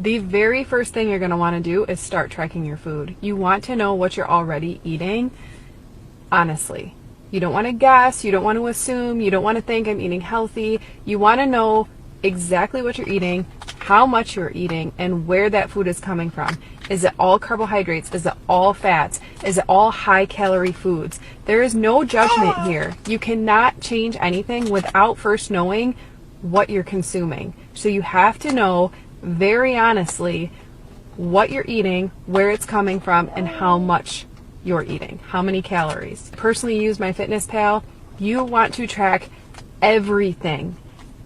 The very first thing you're going to want to do is start tracking your food. You want to know what you're already eating, honestly. You don't want to guess, you don't want to assume, you don't want to think I'm eating healthy. You want to know exactly what you're eating, how much you're eating, and where that food is coming from. Is it all carbohydrates? Is it all fats? Is it all high calorie foods? There is no judgment here. You cannot change anything without first knowing what you're consuming. So you have to know very honestly what you're eating, where it's coming from, and how much you're eating, how many calories. I personally use MyFitnessPal. You want to track everything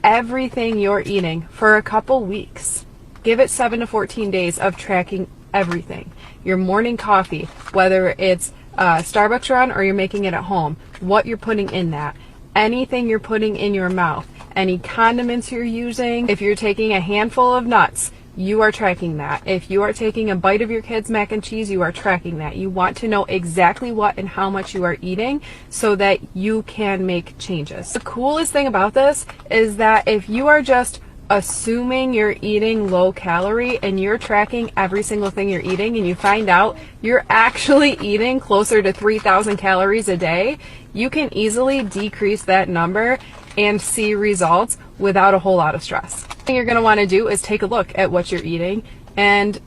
you're eating for a couple weeks. Give it 7 to 14 days of tracking everything. Your morning coffee, whether it's a Starbucks run or you're making it at home, what you're putting in that, anything you're putting in your mouth, any condiments you're using. If you're taking a handful of nuts, you are tracking that. If you are taking a bite of your kid's mac and cheese, you are tracking that. You want to know exactly what and how much you are eating so that you can make changes. The coolest thing about this is that if you are just assuming you're eating low calorie and you're tracking every single thing you're eating and you find out you're actually eating closer to 3,000 calories a day, you can easily decrease that number and see results without a whole lot of stress. The thing you're going to want to do is take a look at what you're eating and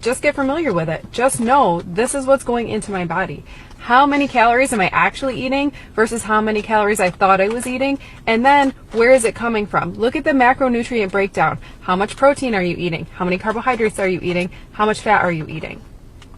just get familiar with it. Just know this is what's going into my body. How many calories am I actually eating versus how many calories I thought I was eating? And then where is it coming from? Look at the macronutrient breakdown. How much protein are you eating? How many carbohydrates are you eating? How much fat are you eating?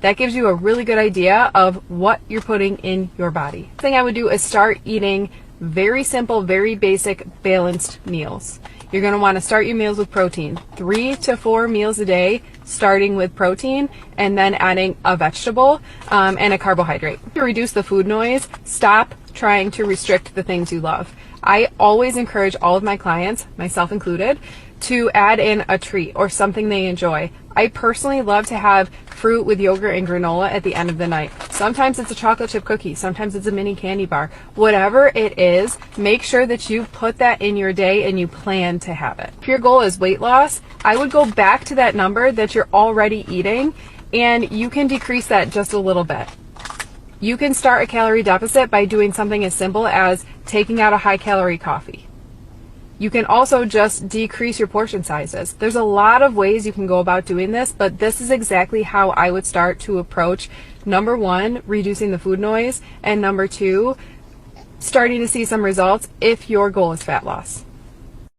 That gives you a really good idea of what you're putting in your body. The thing I would do is start eating very simple, very basic, balanced meals. You're going to want to start your meals with protein. 3 to 4 meals a day, starting with protein, and then adding a vegetable and a carbohydrate. To reduce the food noise, stop trying to restrict the things you love. I always encourage all of my clients, myself included, to add in a treat or something they enjoy. I personally love to have fruit with yogurt and granola at the end of the night. Sometimes it's a chocolate chip cookie, sometimes it's a mini candy bar. Whatever it is, make sure that you put that in your day and you plan to have it. If your goal is weight loss, I would go back to that number that you're already eating and you can decrease that just a little bit. You can start a calorie deficit by doing something as simple as taking out a high calorie coffee. You can also just decrease your portion sizes. There's a lot of ways you can go about doing this, but this is exactly how I would start to approach, number 1, reducing the food noise, and number 2, starting to see some results if your goal is fat loss.